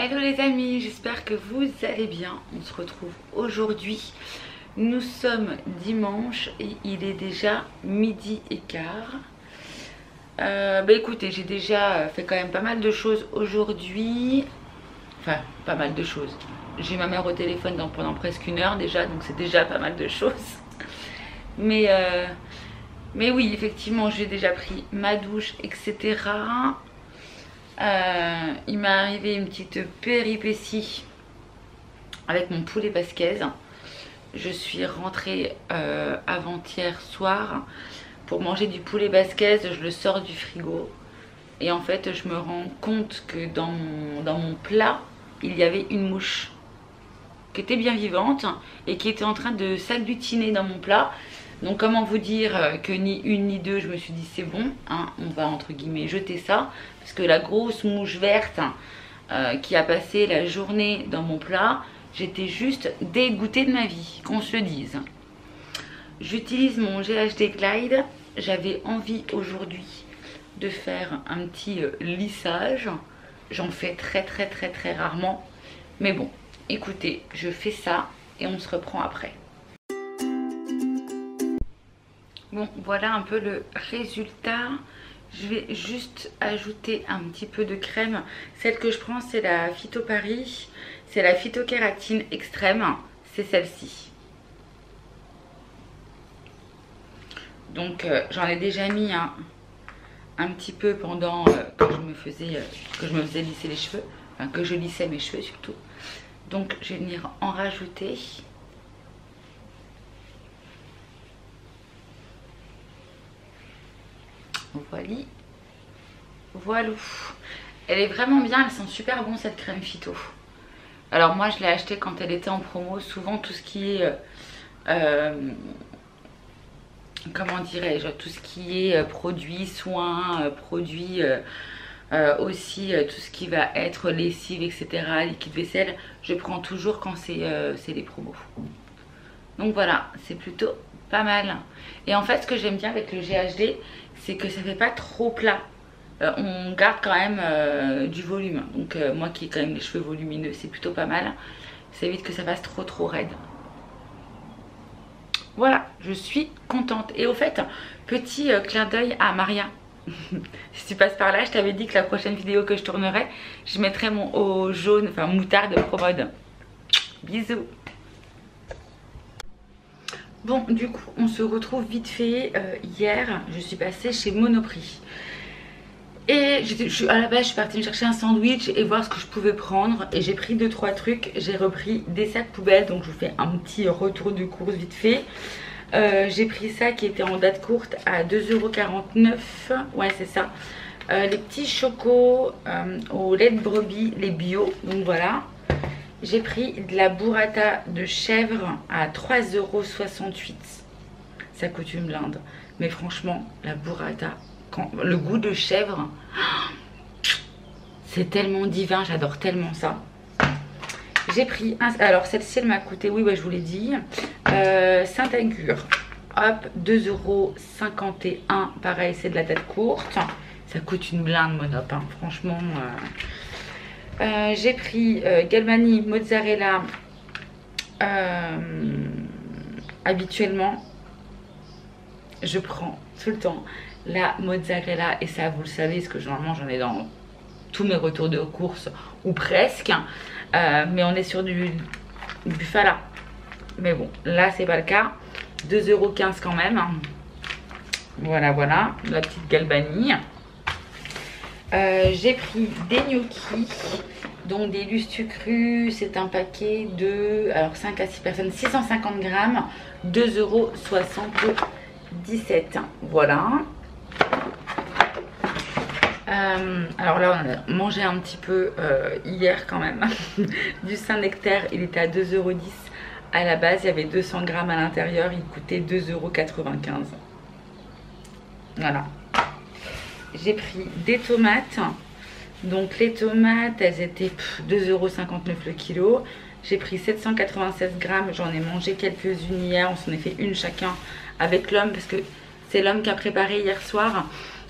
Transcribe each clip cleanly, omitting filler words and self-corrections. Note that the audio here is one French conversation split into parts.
Hello les amis, j'espère que vous allez bien. On se retrouve aujourd'hui. Nous sommes dimanche et il est déjà 12h15. Écoutez, j'ai déjà fait quand même pas mal de choses aujourd'hui. Enfin, pas mal de choses. J'ai ma mère au téléphone pendant presque 1 heure déjà, donc c'est déjà pas mal de choses. Mais oui, effectivement, j'ai déjà pris ma douche, etc. Il m'est arrivé une petite péripétie avec mon poulet basquaise. Je suis rentrée avant-hier soir pour manger du poulet basquaise. Je le sors du frigo et en fait je me rends compte que dans mon plat il y avait une mouche qui était bien vivante et qui était en train de s'agglutiner dans mon plat. Donc comment vous dire que ni une ni deux, je me suis dit c'est bon, hein, on va entre guillemets jeter ça. Parce que la grosse mouche verte qui a passé la journée dans mon plat, j'étais juste dégoûtée de ma vie, qu'on se le dise. J'utilise mon GHD Glide, j'avais envie aujourd'hui de faire un petit lissage. J'en fais très rarement. Mais bon, écoutez, je fais ça et on se reprend après. Bon, voilà un peu le résultat. Je vais juste ajouter un petit peu de crème. Celle que je prends, c'est la Phyto Paris. C'est la phytokératine extrême. C'est celle-ci. Donc, j'en ai déjà mis un petit peu pendant que je me faisais lisser les cheveux. Enfin, que je lissais mes cheveux surtout. Donc, je vais venir en rajouter. Voilà. Elle est vraiment bien, elle sent super bon cette crème phyto. Alors moi je l'ai achetée quand elle était en promo. Souvent tout ce qui est comment dirais-je, tout ce qui est produits, soins, produits aussi tout ce qui va être lessive, etc., liquide vaisselle, je prends toujours quand c'est les promos. Donc voilà, c'est plutôt pas mal. Et en fait ce que j'aime bien avec le GHD, c'est que ça fait pas trop plat. On garde quand même du volume. Donc moi qui ai quand même les cheveux volumineux, c'est plutôt pas mal. Ça évite que ça fasse trop raide. Voilà, je suis contente. Et au fait, petit clin d'œil à Maria. Si tu passes par là, je t'avais dit que la prochaine vidéo que je tournerai, je mettrai mon haut jaune, enfin moutarde ProMode. Bisous. Bon, du coup, on se retrouve vite fait. Hier, je suis passée chez Monoprix. Et à la base, je suis partie me chercher un sandwich et voir ce que je pouvais prendre. Et j'ai pris 2-3 trucs. J'ai repris des sacs poubelles. Donc, je vous fais un petit retour de course vite fait. J'ai pris ça qui était en date courte à 2,49 €. Ouais, c'est ça. Les petits chocos au lait de brebis, les bio. Donc, voilà. J'ai pris de la burrata de chèvre à 3,68 €. Ça coûte une blinde. Mais franchement, la burrata, le goût de chèvre, c'est tellement divin. J'adore tellement ça. J'ai pris alors celle-ci, elle m'a coûté, oui, je vous l'ai dit, Saint-Agur. Hop, 2,51 €. Pareil, c'est de la date courte. Ça coûte une blinde, Monop, hein. Franchement... j'ai pris Galvani mozzarella. Habituellement je prends tout le temps la mozzarella et ça vous le savez parce que normalement j'en ai dans tous mes retours de course ou presque, mais on est sur du Bufala. Mais bon, là c'est pas le cas. 2,15 € quand même. Voilà, la petite Galvani. J'ai pris des gnocchis, donc des lustres crus. C'est un paquet de 5 à 6 personnes, 650 grammes, 2,77 €. Voilà. Alors là, on a mangé un petit peu hier quand même. Du Saint-Nectaire, il était à 2,10 € à la base. Il y avait 200 grammes à l'intérieur, il coûtait 2,95 €. Voilà. J'ai pris des tomates. Donc les tomates, elles étaient 2,59 € le kilo. J'ai pris 796 grammes. J'en ai mangé quelques-unes hier. On s'en est fait une chacun avec l'homme parce que c'est l'homme qui a préparé hier soir.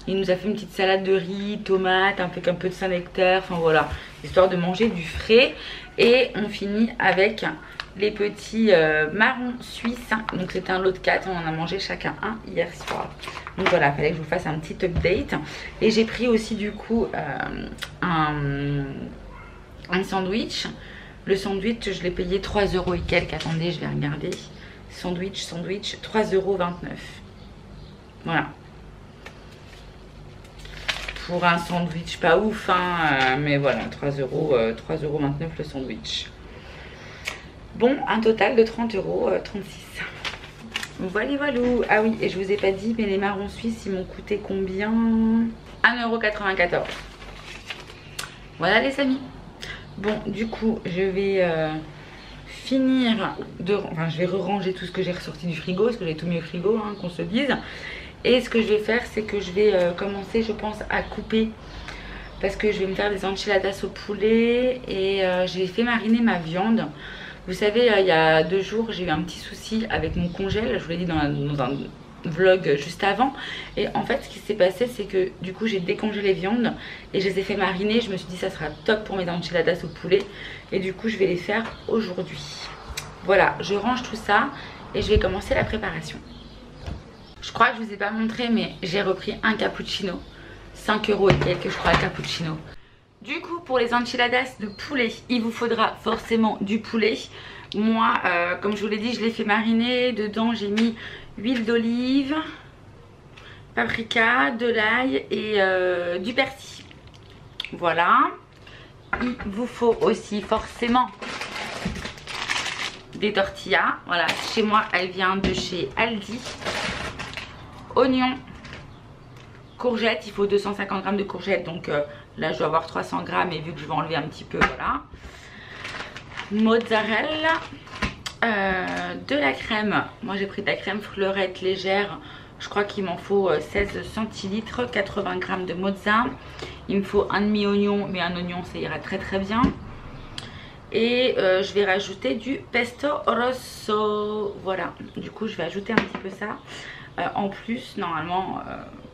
Il nous a fait une petite salade de riz, tomates, avec un peu de Saint-Nectaire, enfin voilà, histoire de manger du frais. Et on finit avec les petits marrons suisses. Donc c'était un lot de 4, on en a mangé chacun un hier soir. Donc voilà, il fallait que je vous fasse un petit update. Et j'ai pris aussi du coup un sandwich. Le sandwich, je l'ai payé 3 € et quelques. Attendez, je vais regarder. Sandwich, 3,29 €. Voilà. Pour un sandwich pas ouf, hein, mais voilà, 3,29 € le sandwich. Bon, un total de 30,36 €. Voilà, voilà. Ah oui, et je vous ai pas dit, mais les marrons suisses, ils m'ont coûté combien? 1,94 €. Voilà les amis. Bon, du coup, je vais finir de... Enfin, je vais ranger tout ce que j'ai ressorti du frigo, parce que j'ai tout mis au frigo, hein, qu'on se dise. Et ce que je vais faire, c'est que je vais commencer, je pense, à couper. Parce que je vais me faire des enchiladas au poulet. Et j'ai fait mariner ma viande. Vous savez, il y a 2 jours, j'ai eu un petit souci avec mon congèle. Je vous l'ai dit dans un vlog juste avant. Et en fait, ce qui s'est passé, c'est que du coup, j'ai décongelé les viandes. Et je les ai fait mariner. Je me suis dit, ça sera top pour mes enchiladas au poulet. Et du coup, je vais les faire aujourd'hui. Voilà, je range tout ça. Et je vais commencer la préparation. Je crois que je vous ai pas montré, mais j'ai repris un cappuccino. 5 € et quelques, je crois, le cappuccino. Du coup, pour les enchiladas de poulet, il vous faudra forcément du poulet. Moi, comme je vous l'ai dit, je l'ai fait mariner. Dedans, j'ai mis huile d'olive, paprika, de l'ail et du persil. Voilà. Il vous faut aussi forcément des tortillas. Voilà, chez moi, elle vient de chez Aldi. Oignons, courgettes, il faut 250 g de courgettes, donc là je dois avoir 300 g, et vu que je vais enlever un petit peu, voilà. Mozzarella, de la crème, moi j'ai pris de la crème fleurette légère, je crois qu'il m'en faut 16 centilitres, 80 g de mozza, il me faut un demi oignon, mais un oignon ça ira très très bien. Et je vais rajouter du pesto rosso, voilà, du coup je vais ajouter un petit peu ça. En plus, normalement,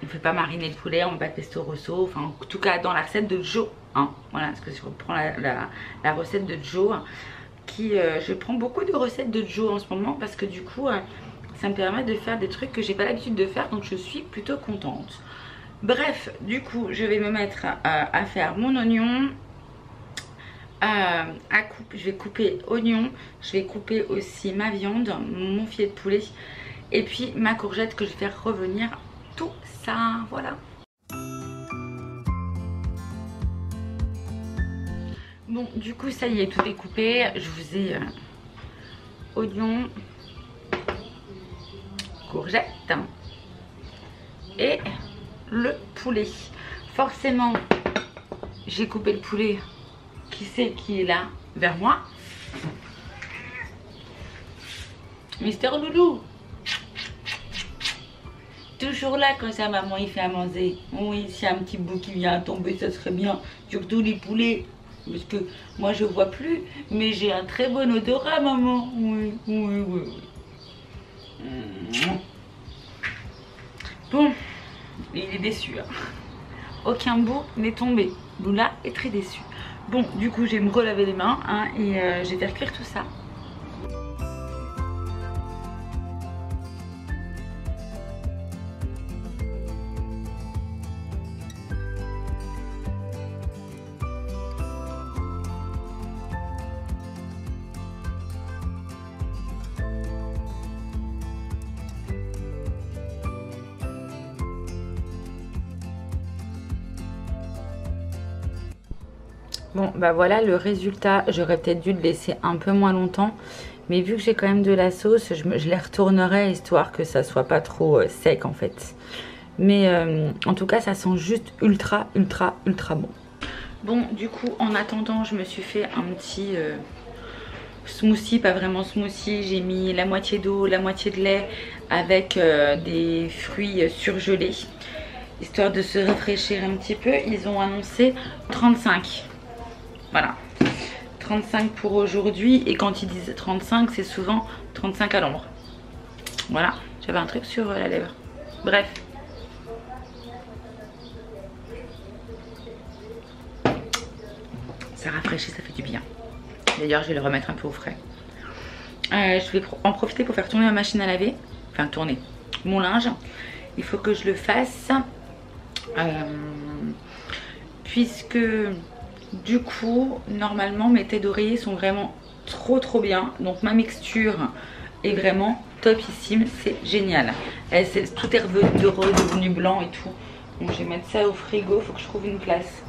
on ne fait pas mariner le poulet, on ne met pas de pesto rosso. Enfin, en tout cas, dans la recette de Joe. Hein, voilà, parce que si on prend la recette de Joe, je prends beaucoup de recettes de Joe en ce moment parce que du coup, ça me permet de faire des trucs que j'ai pas l'habitude de faire. Donc, je suis plutôt contente. Bref, du coup, je vais me mettre à faire mon oignon. Je vais couper oignon. Je vais couper aussi ma viande, mon filet de poulet. Et puis ma courgette que je vais faire revenir tout ça, voilà. Bon, du coup ça y est, tout est coupé. Je vous ai oignon, courgette et le poulet. Forcément, j'ai coupé le poulet. Qui c'est qui est là vers moi? Mister Loulou. Toujours là quand sa maman il fait à manger. Oui, s'il y a un petit bout qui vient à tomber, ça serait bien. Surtout les poulets. Parce que moi je vois plus, mais j'ai un très bon odorat, maman. Oui, oui, oui, oui. Bon, il est déçu. Hein. Aucun bout n'est tombé. Lula est très déçu. Bon, du coup, je vais me relaver les mains hein, et je vais faire cuire tout ça. Bon bah voilà le résultat, j'aurais peut-être dû le laisser un peu moins longtemps. Mais vu que j'ai quand même de la sauce, je les retournerai histoire que ça soit pas trop sec en fait. Mais en tout cas ça sent juste ultra bon. Bon du coup en attendant je me suis fait un petit smoothie, pas vraiment smoothie. J'ai mis la moitié d'eau, la moitié de lait avec des fruits surgelés. Histoire de se rafraîchir un petit peu. Ils ont annoncé 35. Voilà, 35 pour aujourd'hui. Et quand ils disent 35, c'est souvent 35 à l'ombre. Voilà, j'avais un truc sur la lèvre. Bref. rafraîchit, ça fait du bien. D'ailleurs je vais le remettre un peu au frais. Je vais en profiter pour faire tourner ma machine à laver. Enfin tourner mon linge. Il faut que je le fasse. Puisque du coup normalement mes têtes d'oreiller sont vraiment trop bien. Donc ma mixture est vraiment topissime. C'est génial. Tout est redevenu blanc et tout. Donc je vais mettre ça au frigo. Il faut que je trouve une place.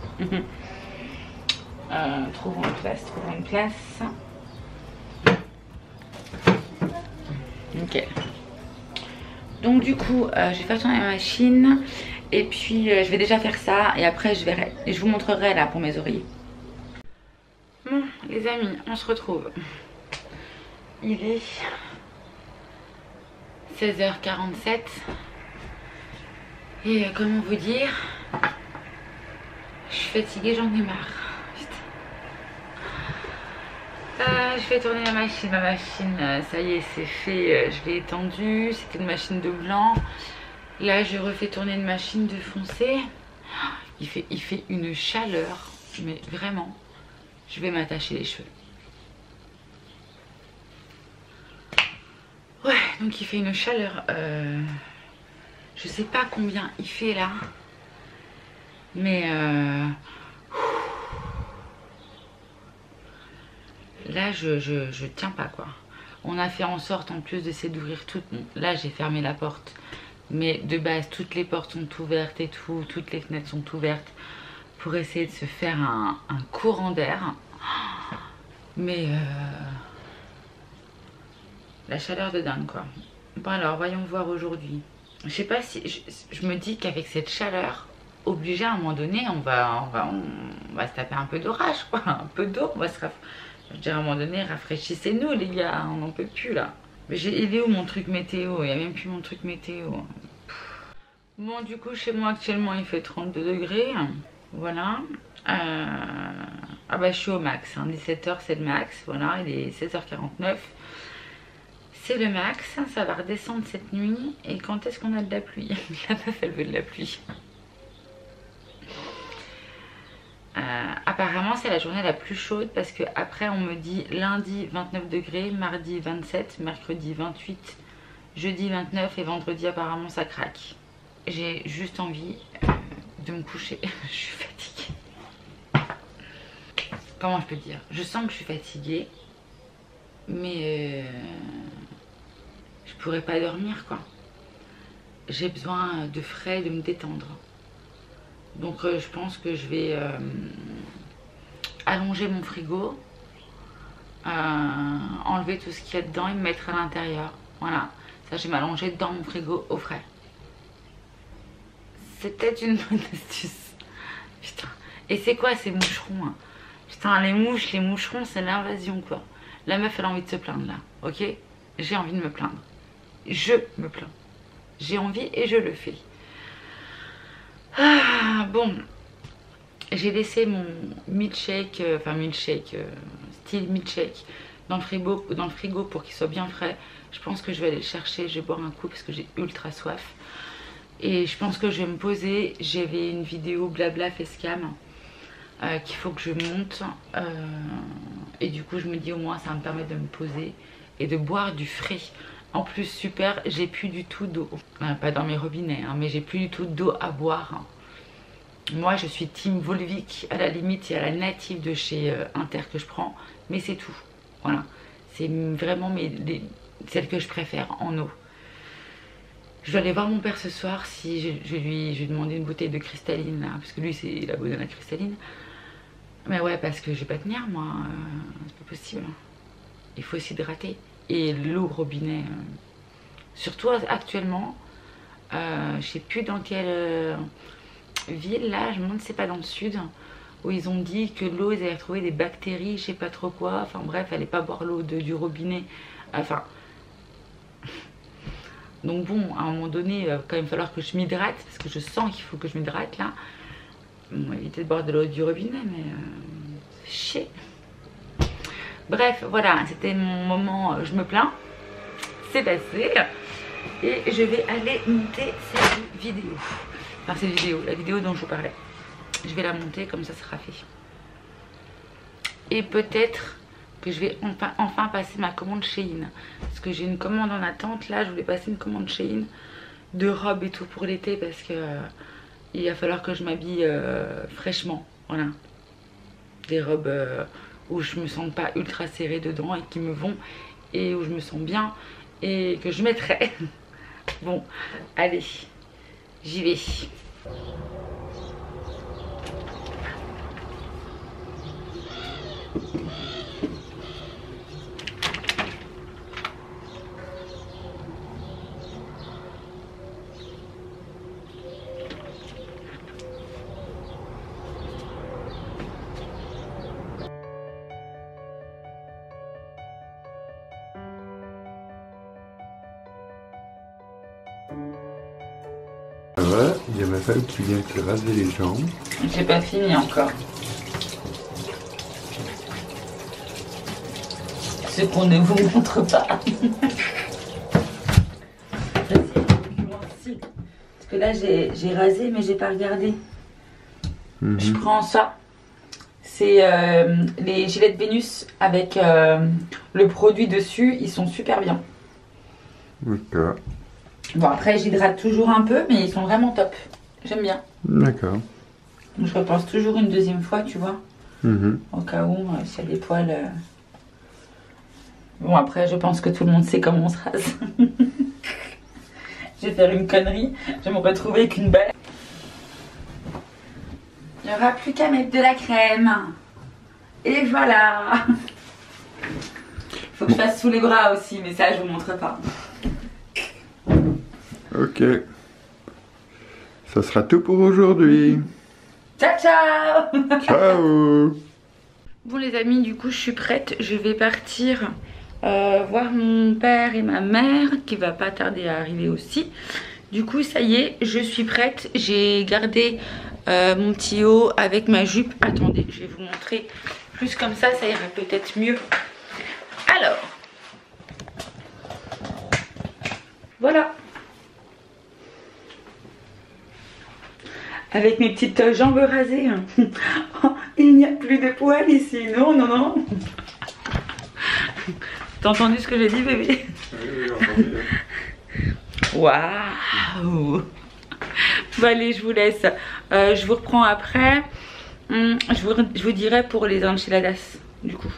Trouvons une place. Nickel. Donc du coup je vais faire tourner ma machine. Et puis je vais déjà faire ça. Et après je verrai. Et je vous montrerai là pour mes oreillers. Bon les amis, on se retrouve. Il est 16h47. Et comment vous dire, je suis fatiguée, j'en ai marre. Je vais tourner ma machine. Ça y est, c'est fait. Je l'ai étendue. C'était une machine de blanc. Là, je refais tourner une machine de foncé. Il fait une chaleur. Mais vraiment, je vais m'attacher les cheveux. Ouais, donc il fait une chaleur. Je sais pas combien il fait là. Mais là je tiens pas quoi. On a fait en sorte en plus d'essayer d'ouvrir tout. Bon, là j'ai fermé la porte. Mais de base toutes les portes sont ouvertes et tout. Toutes les fenêtres sont ouvertes. Pour essayer de se faire un courant d'air. Mais la chaleur de dingue quoi. Bon alors voyons voir aujourd'hui. Je sais pas si je me dis qu'avec cette chaleur obligée à un moment donné on va se taper un peu d'orage quoi. Un peu d'eau. On va se je veux dire à un moment donné rafraîchissez-nous les gars. On n'en peut plus là. Mais il est où mon truc météo? Il n'y a même plus mon truc météo. Bon du coup chez moi actuellement il fait 32 degrés. Voilà. Ah bah je suis au max. 17h c'est le max. Voilà il est 16h49. C'est le max, ça va redescendre cette nuit. Et quand est-ce qu'on a de la pluie? La meuf elle veut de la pluie. Apparemment c'est la journée la plus chaude parce que après on me dit lundi 29 degrés, mardi 27, mercredi 28, jeudi 29 et vendredi apparemment ça craque. J'ai juste envie de me coucher. Je suis fatiguée. Comment je peux dire? Je sens que je suis fatiguée. Mais je pourrais pas dormir quoi. J'ai besoin de frais, de me détendre. Donc je pense que je vais allonger mon frigo, enlever tout ce qu'il y a dedans et me mettre à l'intérieur. Voilà, ça je vais m'allonger dans mon frigo au frais. C'est peut-être une bonne astuce. Putain, et c'est quoi ces moucherons hein? Putain les moucherons c'est l'invasion quoi. La meuf elle a envie de se plaindre là, ok? J'ai envie de me plaindre. Je me plains. J'ai envie et je le fais. Ah, bon. J'ai laissé mon milkshake, style milkshake dans le frigo pour qu'il soit bien frais. Je pense que je vais aller le chercher, je vais boire un coup parce que j'ai ultra soif. Et je pense que je vais me poser. J'avais une vidéo blabla facecam qu'il faut que je monte. Et du coup je me dis au moins ça va me permettre de me poser et de boire du frais. En plus super, j'ai plus du tout d'eau. Pas dans mes robinets hein, mais j'ai plus du tout d'eau à boire. Moi je suis team Volvic à la limite, il y a la native de chez Inter que je prends. Mais c'est tout, voilà. C'est vraiment celle que je préfère en eau. Je vais aller voir mon père ce soir si je vais lui demander une bouteille de cristalline là. Parce que lui il a besoin de la cristalline. Mais ouais parce que je vais pas tenir moi, c'est pas possible. Il faut s'hydrater. Et l'eau robinet, surtout actuellement, je sais plus dans quelle ville là, je me demande si c'est pas dans le sud, où ils ont dit que l'eau, ils avaient retrouvé des bactéries, je sais pas trop quoi, enfin bref, fallait pas boire l'eau du robinet, enfin... Donc bon, à un moment donné, il va quand même falloir que je m'hydrate, parce que je sens qu'il faut que je m'hydrate là. Bon, éviter de boire de l'eau du robinet, mais c'est chier. Bref, voilà, c'était mon moment, je me plains. C'est passé. Et je vais aller monter cette vidéo. Enfin, cette vidéo, la vidéo dont je vous parlais. Je vais la monter, comme ça sera fait. Et peut-être que je vais enfin passer ma commande Shein. Parce que j'ai une commande en attente. Là, je voulais passer une commande Shein de robes et tout pour l'été. Parce que il va falloir que je m'habille fraîchement. Voilà. Des robes où je me sens pas ultra serrée dedans et qui me vont. Et où je me sens bien. Et que je mettrai. Bon, allez. J'y vais. Voilà, il y a ma femme qui vient te raser les jambes. J'ai pas fini encore. Ce qu'on ne vous montre pas. Parce que là j'ai rasé mais j'ai pas regardé. Je prends ça. C'est les gilets de Vénus avec le produit dessus. Ils sont super bien. D'accord. Bon après j'hydrate toujours un peu mais ils sont vraiment top. J'aime bien. D'accord. Je repense toujours une deuxième fois tu vois. Au cas où s'il y a des poils. Bon après je pense que tout le monde sait comment on se rase. Je vais faire une connerie. Je vais me retrouver avec une balle. Il n'y aura plus qu'à mettre de la crème. Et voilà. Faut que je fasse sous les bras aussi mais ça je vous montre pas. Ok. Ça sera tout pour aujourd'hui. Ciao ciao. Ciao. Bon les amis, du coup je suis prête. Je vais partir voir mon père et ma mère qui va pas tarder à arriver aussi. Du coup ça y est, je suis prête. J'ai gardé mon petit haut avec ma jupe. Attendez, je vais vous montrer. Plus comme ça ira peut-être mieux. Alors, voilà. Avec mes petites jambes rasées. Oh, il n'y a plus de poils ici. Non, non, non. T'as entendu ce que j'ai dit, bébé? Oui, entendu. Waouh. Bon, allez, je vous laisse. Je vous reprends après. Je vous dirai pour les enchiladas, du coup.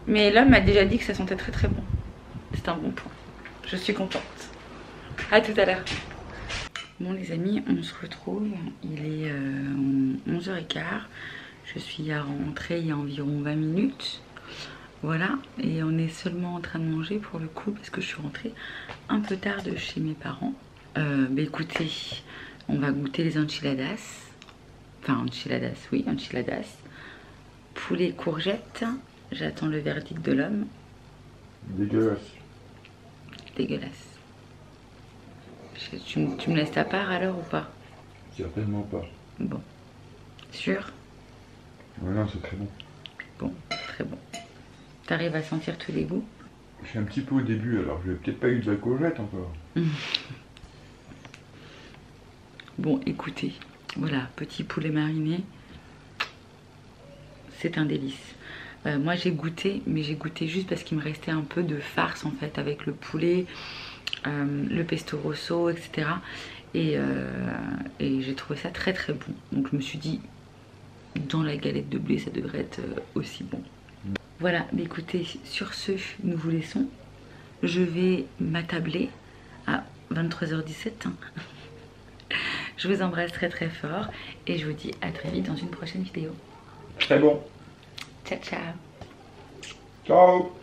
Mais l'homme m'a déjà dit que ça sentait très très bon. C'est un bon point. Je suis contente. À tout à l'heure. Bon les amis, on se retrouve, il est 11h15, je suis à rentrer il y a environ 20 minutes, voilà, et on est seulement en train de manger pour le coup parce que je suis rentrée un peu tard de chez mes parents. Bah écoutez, on va goûter les enchiladas, enfin enchiladas, oui, enchiladas, poulet courgette, j'attends le verdict de l'homme. Dégueulasse. Dégueulasse. Tu me laisses ta part alors ou pas? Certainement pas. Bon. Sûr? Ouais, non, c'est très bon. Bon, très bon. T'arrives à sentir tous les goûts? Je suis un petit peu au début, alors je n'ai peut-être pas eu de la courgette encore. Bon, écoutez, voilà, petit poulet mariné. C'est un délice. Moi j'ai goûté, mais j'ai goûté juste parce qu'il me restait un peu de farce en fait avec le poulet. Le pesto rosso, etc. Et j'ai trouvé ça très très bon. Donc je me suis dit, dans la galette de blé, ça devrait être aussi bon. Voilà, mais écoutez, sur ce, nous vous laissons. Je vais m'attabler à 23h17. Je vous embrasse très très fort et je vous dis à très vite dans une prochaine vidéo. Très bon. Ciao ciao. Ciao.